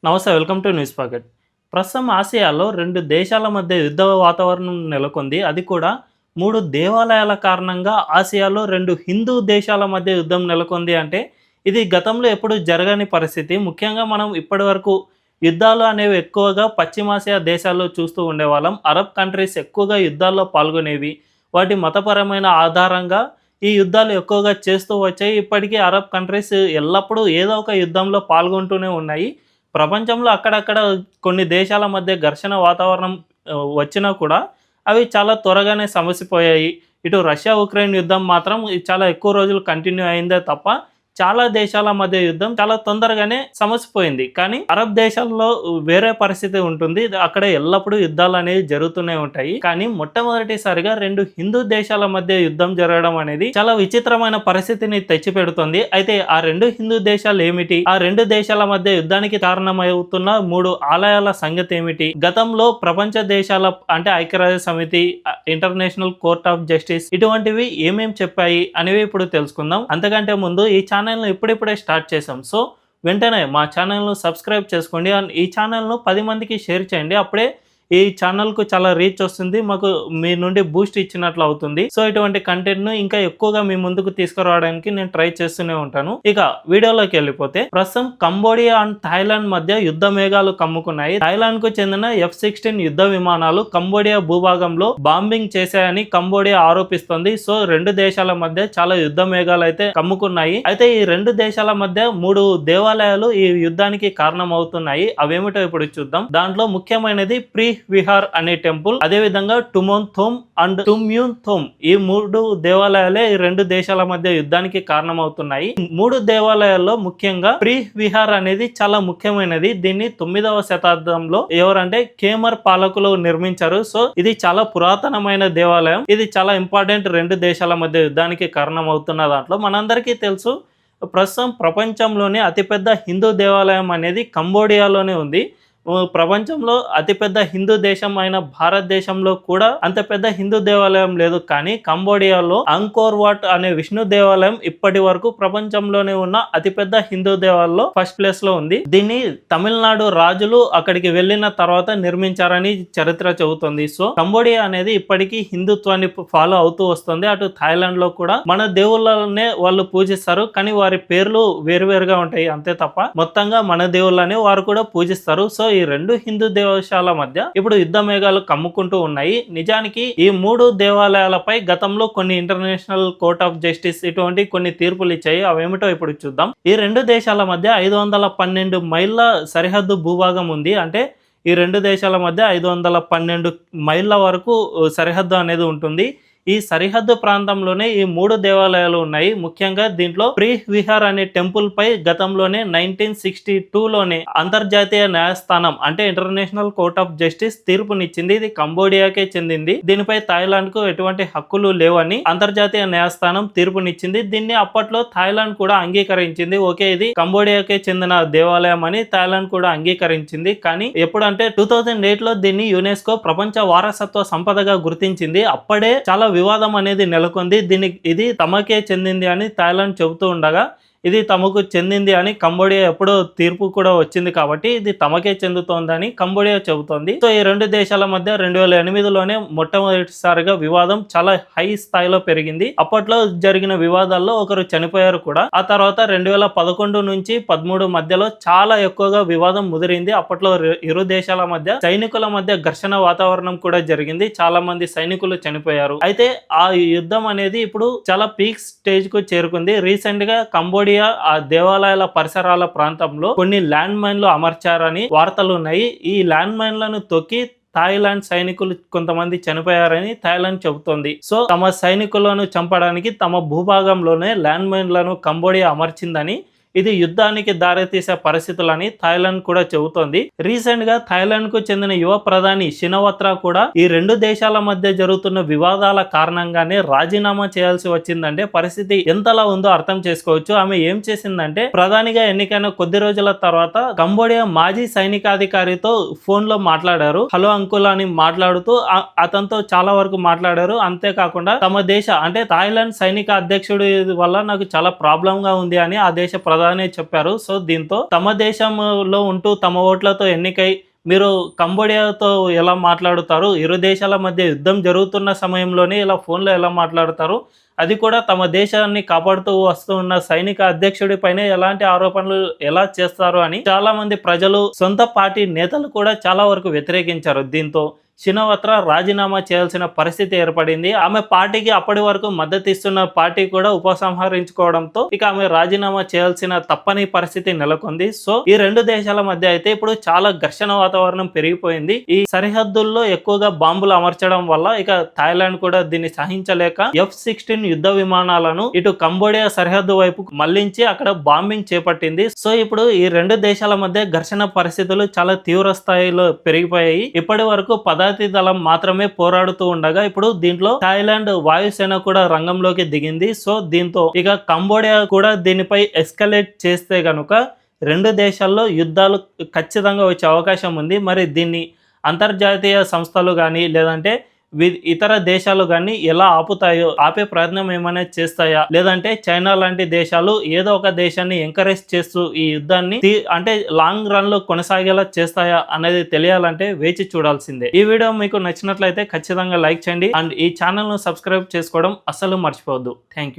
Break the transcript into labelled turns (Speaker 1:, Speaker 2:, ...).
Speaker 1: నమస్తే, welcome to news pocket. ప్రస్తుతం ఆసియాలో 2 దేశాల మధ్య యుద్ధ వాతావరణం నెలకొంది. అది కూడా 3 దేవాలయాల కారణంగా ఆసియాలో 2 హిందూ దేశాల మధ్య యుద్ధం నెలకొంది అంటే, ఇది గతంలో ఎప్పుడు జరగని పరిస్థితి. ముఖ్యంగా మనం ఇప్పటివరకు యుద్ధాలు అనేవి ఎక్కువగా పశ్చిమాసియా దేశాల్లో చూస్తూ ఉండేవాళ్ళం. అరబ్ కంట్రీస్ ఎక్కువగా యుద్ధాల్లో పాల్గొనేవి. వాటి మతపరమైన ఆధారంగా ఈ యుద్ధాలు ఎక్కువగా చేస్తూ వచ్చాయి. ఇప్పటికీ అరబ్ కంట్రీస్ ఎల్లప్పుడూ ఏదో ఒక యుద్ధంలో పాల్గొంటూనే ఉన్నాయి. ప్రపంచంలో అక్కడక్కడ కొన్ని దేశాల మధ్య ఘర్షణ వాతావరణం వచ్చినా కూడా అవి చాలా త్వరగానే సమసిపోయాయి. ఇటు రష్యా, ఉక్రెయిన్ యుద్ధం మాత్రం చాలా ఎక్కువ రోజులు కంటిన్యూ అయిందే తప్ప చాలా దేశాల మధ్య యుద్ధం చాలా తొందరగానే సమసిపోయింది. కానీ అరబ్ దేశాల్లో వేరే పరిస్థితి ఉంటుంది. అక్కడ ఎల్లప్పుడూ యుద్ధాలు అనేవి జరుగుతూనే ఉంటాయి. కానీ మొట్టమొదటిసారిగా 2 హిందూ దేశాల మధ్య యుద్ధం జరగడం అనేది చాలా విచిత్రమైన పరిస్థితిని తెచ్చిపెడుతుంది. అయితే ఆ 2 హిందూ దేశాలు ఏమిటి, ఆ 2 దేశాల మధ్య యుద్ధానికి కారణమవుతున్న 3 ఆలయాల సంగతి ఏమిటి, గతంలో ప్రపంచ దేశాల అంటే ఐక్యరాజ్య సమితి, ఇంటర్నేషనల్ కోర్ట్ ఆఫ్ జస్టిస్ ఇటువంటివి ఏమేం చెప్పాయి అనేవి ఇప్పుడు తెలుసుకుందాం. అంతకంటే ముందు ఈ ఛానల్ను ఇప్పుడిప్పుడే స్టార్ట్ చేసాం. సో వెంటనే మా ఛానల్ను సబ్స్క్రైబ్ చేసుకోండి. అండ్ ఈ ఛానల్ను 10 మందికి షేర్ చేయండి. అప్పుడే ఈ ఛానల్కు చాలా రీచ్ వస్తుంది, మాకు మీ నుండి బూస్ట్ ఇచ్చినట్లు అవుతుంది. సో ఇటువంటి కంటెంట్ను ఇంకా ఎక్కువగా మీ ముందుకు తీసుకురావడానికి నేను ట్రై చేస్తూనే ఉంటాను. ఇక వీడియోలోకి వెళ్ళిపోతే, ప్రస్తుతం కంబోడియా అండ్ థాయిలాండ్ మధ్య యుద్ధ మేఘాలు కమ్ముకున్నాయి. థాయిలాండ్ కు చెందిన F-16 యుద్ధ విమానాలు కంబోడియా భూభాగంలో బాంబింగ్ చేశాయని కంబోడియా ఆరోపిస్తోంది. సో 2 దేశాల మధ్య చాలా యుద్ధ మేఘాలు అయితే కమ్ముకున్నాయి. అయితే ఈ 2 దేశాల మధ్య 3 దేవాలయాలు ఈ యుద్ధానికి కారణం అవుతున్నాయి. అవేమిటో ఇప్పుడు చూద్దాం. దాంట్లో ముఖ్యమైనది ప్రీ విహార్ అనే టెంపుల్, అదే విధంగా టుమోన్ థోమ్ అండ్ టుమ్యూన్ థోమ్, ఈ 3 దేవాలయాలే ఈ 2 దేశాల మధ్య యుద్ధానికి కారణమవుతున్నాయి. 3 దేవాలయాల్లో ముఖ్యంగా ప్రీ విహార్ అనేది చాలా ముఖ్యమైనది. దీన్ని 9వ శతాబ్దంలో ఎవరంటే కేమర్ పాలకులు నిర్మించారు. సో ఇది చాలా పురాతనమైన దేవాలయం. ఇది చాలా ఇంపార్టెంట్ 2 దేశాల మధ్య యుద్ధానికి కారణమవుతున్న దాంట్లో. మనందరికీ తెలుసు, ప్రస్తుతం ప్రపంచంలోనే అతిపెద్ద హిందూ దేవాలయం అనేది కంబోడియాలోనే ఉంది. ప్రపంచంలో అతిపెద్ద హిందూ దేశం అయిన భారతదేశంలో కూడా అంత పెద్ద హిందూ దేవాలయం లేదు. కానీ కంబోడియాలో అంకోర్ వాట్ అనే విష్ణు దేవాలయం ఇప్పటి వరకు ప్రపంచంలోనే ఉన్న అతిపెద్ద హిందూ దేవాలయంలో ఫస్ట్ ప్లేస్ లో ఉంది. దీన్ని తమిళనాడు రాజులు అక్కడికి వెళ్ళిన తర్వాత నిర్మించారని చరిత్ర చెబుతుంది. సో కంబోడియా అనేది ఇప్పటికీ హిందుత్వాన్ని ఫాలో అవుతూ వస్తుంది. అటు థాయిలాండ్ లో కూడా మన దేవుళ్ళనే వాళ్ళు పూజిస్తారు, కానీ వారి పేర్లు వేరువేరుగా ఉంటాయి అంతే తప్ప మొత్తంగా మన దేవుళ్ళని వారు కూడా పూజిస్తారు. సో ఈ 2 హిందూ దేశాల మధ్య ఇప్పుడు యుద్ధ మేఘాలు కమ్ముకుంటూ ఉన్నాయి. నిజానికి ఈ 3 దేవాలయాలపై గతంలో కొన్ని ఇంటర్నేషనల్ కోర్ట్ ఆఫ్ జస్టిస్ ఇటువంటి కొన్ని తీర్పులు ఇచ్చాయి. అవేమిటో ఇప్పుడు చూద్దాం. ఈ 2 దేశాల మధ్య 512 మైళ్ళ సరిహద్దు భూభాగం ఉంది. అంటే ఈ 2 దేశాల మధ్య 512 మైళ్ళ వరకు సరిహద్దు అనేది ఉంటుంది. ఈ సరిహద్దు ప్రాంతంలోనే ఈ 3 దేవాలయాలు ఉన్నాయి. ముఖ్యంగా దీంట్లో ప్రీ విహార్ అనే టెంపుల్ పై గతంలోనే 1962లోనే అంతర్జాతీయ న్యాయస్థానం అంటే ఇంటర్నేషనల్ కోర్ట్ ఆఫ్ జస్టిస్ తీర్పునిచ్చింది. ఇది కంబోడియాకే చెందింది. దీనిపై థాయిలాండ్ కు ఎటువంటి హక్కులు లేవని అంతర్జాతీయ న్యాయస్థానం తీర్పునిచ్చింది. దీన్ని అప్పట్లో థాయిలాండ్ కూడా అంగీకరించింది. ఓకే, ఇది కంబోడియాకే చెందిన దేవాలయం అని థాయిలాండ్ కూడా అంగీకరించింది. కానీ ఎప్పుడంటే 2008లో దీన్ని యునెస్కో ప్రపంచ వారసత్వ సంపదగా గుర్తించింది. అప్పుడే చాలా వివాదం అనేది నెలకొంది. ఇది తమకే చెందింది అని థాయిలాండ్ చెబుతూ ఉండగా, ఇది తమకు చెందింది అని కంబోడియా ఎప్పుడో తీర్పు కూడా వచ్చింది కాబట్టి ఇది తమకే చెందుతోందని కంబోడియా చెబుతోంది. సో ఈ 2 దేశాల మధ్య 2008లోనే మొట్టమొదటిసారిగా వివాదం చాలా హై స్థాయిలో పెరిగింది. అప్పట్లో జరిగిన వివాదాల్లో ఒకరు చనిపోయారు కూడా. ఆ తర్వాత 2011 నుంచి 13 మధ్యలో చాలా ఎక్కువగా వివాదం ముదిరింది. అప్పట్లో ఇరు దేశాల మధ్య సైనికుల మధ్య ఘర్షణ వాతావరణం కూడా జరిగింది. చాలా మంది సైనికులు చనిపోయారు. అయితే ఆ యుద్ధం అనేది ఇప్పుడు చాలా పీక్ స్టేజ్ కు చేరుకుంది. రీసెంట్ గా కంబోడియా ఆ దేవాలయాల పరిసరాల ప్రాంతంలో కొన్ని ల్యాండ్ మైన్లు అమర్చారని వార్తలు ఉన్నాయి. ఈ ల్యాండ్ మైన్లను తొక్కి థాయిలాండ్ సైనికులు కొంతమంది చనిపోయారని థాయిలాండ్ చెబుతోంది. సో తమ సైనికులను చంపడానికి తమ భూభాగంలోనే ల్యాండ్ మైన్లను కంబోడియా అమర్చిందని, ఇది యుద్ధానికి దారితీసే పరిస్థితులని థాయిలాండ్ కూడా చెబుతోంది. రీసెంట్ గా థాయిలాండ్ కు చెందిన యువ ప్రధాని షినవత్రా కూడా ఈ 2 దేశాల మధ్య జరుగుతున్న వివాదాల కారణంగానే రాజీనామా చేయాల్సి వచ్చిందంటే పరిస్థితి ఎంతలా ఉందో అర్థం చేసుకోవచ్చు. ఆమె ఏం చేసిందంటే, ప్రధానిగా ఎన్నికైన కొద్ది రోజుల తర్వాత కంబోడియా మాజీ సైనికాధికారితో ఫోన్ లో మాట్లాడారు. హలో అంకుల్ అని మాట్లాడుతూ అతనితో చాలా వరకు మాట్లాడారు. అంతేకాకుండా తమ దేశ అంటే థాయిలాండ్ సైనిక అధ్యక్షుడి వల్ల నాకు చాలా ప్రాబ్లం గా ఉంది అని ఆ దేశ ప్రధాని ప్రధాని చెప్పారు. సో దీంతో తమ దేశంలో ఉంటూ తమ ఓట్లతో ఎన్నికై మీరు కంబోడియాతో ఎలా మాట్లాడుతారు? ఇరు దేశాల మధ్య యుద్ధం జరుగుతున్న సమయంలోనే ఇలా ఫోన్‌లో ఎలా మాట్లాడతారు? అది కూడా తమ దేశాన్ని కాపాడుతూ వస్తూ ఉన్న సైనిక అధ్యక్షుడి పైనే ఎలాంటి ఆరోపణలు ఎలా చేస్తారు అని చాలా మంది ప్రజలు, సొంత పార్టీ నేతలు కూడా చాలా వరకు వ్యతిరేకించారు. దీంతో షినోవత్రా రాజీనామా చేయాల్సిన పరిస్థితి ఏర్పడింది. ఆమె పార్టీకి అప్పటి వరకు మద్దతు ఇస్తున్న పార్టీ కూడా ఉపసంహరించుకోవడంతో ఇక ఆమె రాజీనామా చేయాల్సిన తప్పని పరిస్థితి నెలకొంది. సో ఈ రెండు దేశాల మధ్య అయితే ఇప్పుడు చాలా ఘర్షణ వాతావరణం పెరిగిపోయింది. ఈ సరిహద్దుల్లో ఎక్కువగా బాంబులు అమర్చడం వల్ల ఇక థాయిలాండ్ కూడా దీన్ని సహించలేక F-16 యుద్ధ విమానాలను ఇటు కంబోడియా సరిహద్దు వైపు మళ్లించి అక్కడ బాంబింగ్ చేపట్టింది. సో ఇప్పుడు ఈ రెండు దేశాల మధ్య ఘర్షణ పరిస్థితులు చాలా తీవ్ర స్థాయిలో పెరిగిపోయాయి. ఇప్పటి వరకు పదాతి దళం మాత్రమే పోరాడుతూ ఉండగా ఇప్పుడు దీంట్లో థాయిలాండ్ వాయుసేన కూడా రంగంలోకి దిగింది. సో దీంతో ఇక కంబోడియా కూడా దీనిపై ఎస్కలేట్ చేస్తే గనుక రెండు దేశాల్లో యుద్ధాలు ఖచ్చితంగా వచ్చే అవకాశం ఉంది. మరి దీన్ని అంతర్జాతీయ సంస్థలు కానీ లేదంటే ఇతర దేశాలు కానీ ఎలా ఆపుతాయో, ఆపే ప్రయత్నం ఏమైనా చేస్తాయా, లేదంటే చైనా లాంటి దేశాలు ఏదో ఒక దేశాన్ని ఎంకరేజ్ చేస్తూ ఈ యుద్ధాన్ని అంటే లాంగ్ రన్ లో కొనసాగేలా చేస్తాయా అనేది తెలియాలంటే వేచి చూడాల్సిందే. ఈ వీడియో మీకు నచ్చినట్లయితే ఖచ్చితంగా లైక్ చేయండి అండ్ ఈ ఛానల్ ను సబ్స్క్రైబ్ చేసుకోవడం అస్సలు మర్చిపోవద్దు. Thank you.